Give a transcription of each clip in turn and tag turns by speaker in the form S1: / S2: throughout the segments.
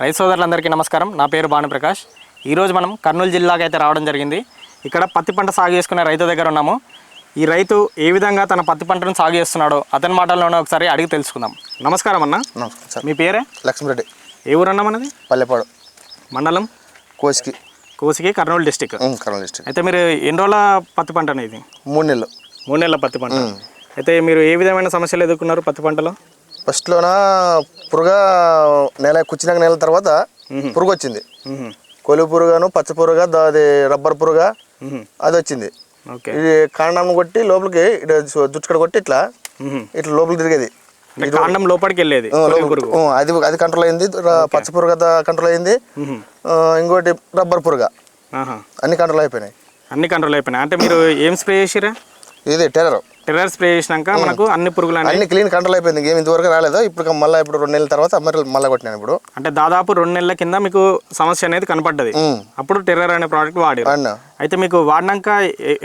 S1: రైతు సోదరులందరికీ నమస్కారం. నా పేరు భానుప్రకాష్. ఈరోజు మనం కర్నూలు జిల్లాకి అయితే రావడం జరిగింది. ఇక్కడ పత్తి పంట సాగు చేసుకునే రైతు దగ్గర ఉన్నాము. ఈ రైతు ఏ విధంగా తన పత్తి పంటను సాగు చేస్తున్నాడో అతని మాటల్లోనే ఒకసారి అడిగి తెలుసుకుందాం. నమస్కారం అన్న.
S2: నమస్కారం సార్.
S1: మీ పేరే?
S2: లక్ష్మీరెడ్డి.
S1: ఏ ఊరన్నా మనది?
S2: పల్లెపాడు
S1: మండలం కోసికి కర్నూలు డిస్టిక్.
S2: కర్నూలు డిస్టిక్.
S1: అయితే మీరు ఎన్ని రోజుల పత్తి పంట అనేది?
S2: 3 నెలలు.
S1: 3 నెలల పత్తి పంట. అయితే మీరు ఏ విధమైన సమస్యలు ఎదుర్కొన్నారు పత్తి పంటలో?
S2: ఫస్ట్లోన పురుగ కూర్చున్నాక నెలల తర్వాత పురుగు వచ్చింది. కొలువు పురుగాను పచ్చ పురుగ అది రబ్బర్ పురుగ అది వచ్చింది. ఇది కాండం కొట్టి లోపలికి జుట్టుకడ కొట్టి ఇట్లా లోపలికి తిరిగేది.
S1: కాండం లోపలికి వెళ్ళేది.
S2: అది కంట్రోల్ అయింది. పచ్చ పురుగ కంట్రోల్ అయింది. ఇంకోటి రబ్బర్ పురుగ అన్ని కంట్రోల్ అయిపోయినాయి.
S1: అంటే మీరు ఏం స్ప్రే చేసిరా?
S2: ఇది టెర్రర్
S1: స్ప్రే చేసినాక మనకు అన్ని పురుగులు
S2: అన్ని క్లీన్ కంట్రోల్ అయిపోయింది. ఏమి ఇంతవరకు రాలేదు. ఇప్పుడు మళ్ళీ 2 నెలల తర్వాత మళ్ళీ కొట్టినాను. ఇప్పుడు
S1: అంటే దాదాపు 2 నెలల కింద మీకు సమస్య అనేది కనపడ్డది. అప్పుడు టెర్రర్ అనే ప్రోడక్ట్ వాడారు. అయితే మీకు వాడినాక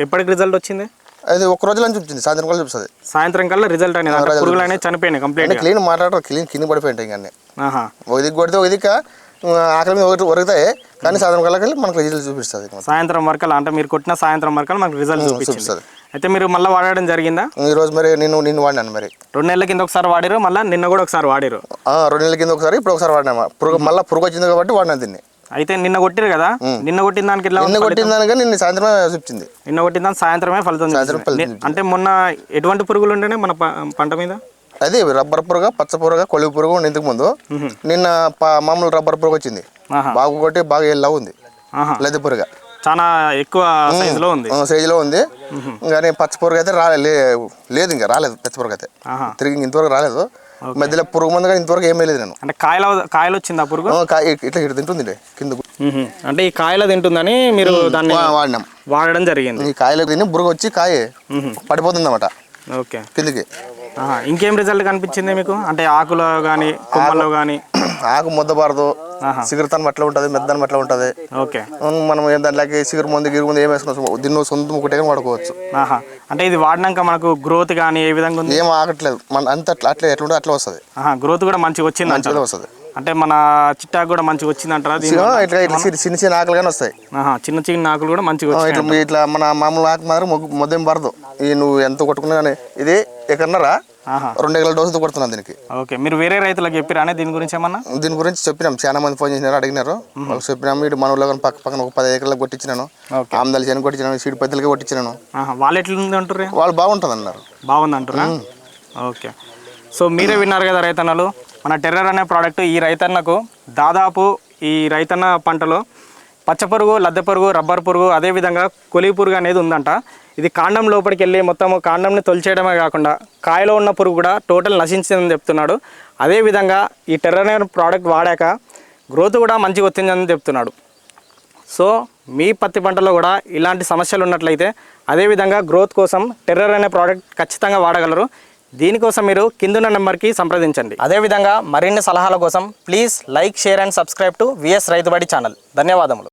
S1: ఎప్పటికి రిజల్ట్ వచ్చింది?
S2: అది ఒక రోజులో చూపించింది. సాయంత్రం కల్లా చూపిస్తుంది.
S1: సాయంత్రం కల్లా రిజల్ట్ అనేది పురుగులు అనేది చనిపోయినాయి కంప్లీట్.
S2: క్లీన్ మాట్లాడరు, కింద పడిపోయింటాయి. ఇంకా ఒకదికి కొడితే ఒకదిక ఆకలి మీద ఒరుగుతాయి. కానీ సాయంత్రం కల్లా మనకు రిజల్ట్ చూపిస్తుంది.
S1: సాయంత్రం వరకు అంటే మీరు కొట్టిన సాయంత్రం వరకు మనకు రిజల్ట్ చూపిస్తుంది. అయితే మీరు మళ్ళీ వాడడం జరిగిందా?
S2: ఈ రోజు మరి నిన్ను వాడినాను. మరి
S1: 2 నెలల కింద ఒకసారి వాడారు, మళ్ళీ నిన్న కూడా ఒకసారి వాడారు.
S2: 2 నెలల కింద ఒకసారి, ఇప్పుడు ఒకసారి వాడినా. మళ్ళీ పురుగు వచ్చింది కాబట్టి వాడినా దీన్ని.
S1: అయితే నిన్న కొట్టారు కదా, నిన్న కొట్టిన దానికి
S2: కొట్టిన దానికి నిన్న సాయంత్రమే చూపించింది.
S1: నిన్న కొట్టిన దానికి సాయంత్రమే ఫలితం. అంటే మొన్న ఎటువంటి పురుగులు ఉండేనే మన పంట మీద?
S2: అది రబ్బర్ పురుగ, పచ్చ పురుగ, కొలువు పురుగు ఉండే ఇంతకు ముందు. నిన్న మామూలు రబ్బర్ పురుగు వచ్చింది. బాగు కొట్టి బాగా ఎల్లా ఉంది. లద్దె పురుగ
S1: చాలా ఎక్కువ సైజులో
S2: ఉంది. కానీ పచ్చ పురుగు అయితే లేదు, ఇంకా రాలేదు. పచ్చ పురుగు అయితే తిరిగి ఇంతవరకు రాలేదు. మధ్యలో పురుగు మందు కానీ ఇంతవరకు ఏమీ లేదు. నేను
S1: అంటే కాయలు వచ్చింది ఆ పురుగు
S2: ఇట్లా తింటుంది కింద.
S1: అంటే ఈ కాయలు తింటుందని మీరు దాన్ని వాడడం జరిగింది.
S2: ఈ కాయలు తిని పురుగు వచ్చి కాయ పడిపోతుంది అన్నమాట.
S1: ఓకే,
S2: కిందకి.
S1: ఇంకేం రిజల్ట్ కనిపించింది మీకు? అంటే ఆకులో కానీ కొమ్మలో కానీ?
S2: ఆకు ముద్దబారదు, సిగురుతాను అట్లా ఉంటుంది, మెద్దనం అట్లా ఉంటుంది.
S1: ఓకే,
S2: మనం దాంట్లోకి సిగురు ముందు గిరు ముందు ఏం వేసుకున్నాం దీన్ని సొంతం ఒకటే వాడుకోవచ్చు.
S1: అంటే ఇది వాడినాక మనకు గ్రోత్ కానీ ఏ విధంగా ఉంది?
S2: ఏం ఆగట్లేదు. మన అంత అట్లా ఎట్లా ఉంటుంది అట్లా వస్తుంది.
S1: గ్రోత్ కూడా మంచిగా వచ్చింది. మంచిగా వస్తుంది. అంటే మన చిట్టాకు కూడా మంచిగా వచ్చింది అంటారా?
S2: చిన్న చిన్న ఆకులు కానీ వస్తాయి.
S1: చిన్న చిన్న ఆకులు కూడా మంచిగా
S2: ఇట్లా మన మామూలు ఆకు మాత్రం మొద్దేం పడదు. నువ్వు ఎంత కొట్టుకున్నా కానీ ఇది ఎక్కడన్నారా 2 ఎకరాల డోసుతో కొడుతున్నాను దీనికి.
S1: ఓకే, మీరు వేరే రైతులకు చెప్పారా దీని గురించి ఏమన్నా?
S2: దీని గురించి చెప్పినాం. చాలా మంది ఫోన్ చేసినారు, అడిగినారు. వాళ్ళకి చెప్పినాము. ఇటు మన ఊళ్ళో పక్కన ఒక 10 ఎకరాలకు కొట్టించినాను. ఆమ్దాలు చేను కొట్టించాను, సీడ్ పత్తులకి కొట్టించినాను.
S1: వాళ్ళు ఎట్లుంది అంటారు?
S2: వాళ్ళు బాగుంటుంది అన్నారు.
S1: బాగుంది అంటారా? ఓకే, సో మీరే విన్నారు కదా రైతన్నలు. మన టెర్రర్ అనే ప్రోడక్ట్ ఈ రైతన్నకు దాదాపు ఈ రైతన్న పంటలో పచ్చపురుగు, లద్దె పురుగు, రబ్బర్ పురుగు, అదేవిధంగా కొలివి పురుగు అనేది ఉందంట. ఇది కాండం లోపలికి వెళ్ళి మొత్తము కాండంని తొలిచేయడమే కాకుండా కాయలో ఉన్న పురుగు కూడా టోటల్ నశించిందని చెప్తున్నాడు. అదేవిధంగా ఈ టెర్రర్ అనే ప్రోడక్ట్ వాడాక గ్రోత్ కూడా మంచిగా వచ్చిందని చెప్తున్నాడు. సో మీ పత్తి పంటలో కూడా ఇలాంటి సమస్యలు ఉన్నట్లయితే అదేవిధంగా గ్రోత్ కోసం టెర్రర్ అనే ప్రోడక్ట్ ఖచ్చితంగా వాడగలరు. దీనికోసం మీరు కిందున్న నెంబర్కి సంప్రదించండి. అదేవిధంగా మరిన్ని సలహాల కోసం please like, share and subscribe to VS Rythubadi channel. ధన్యవాదములు.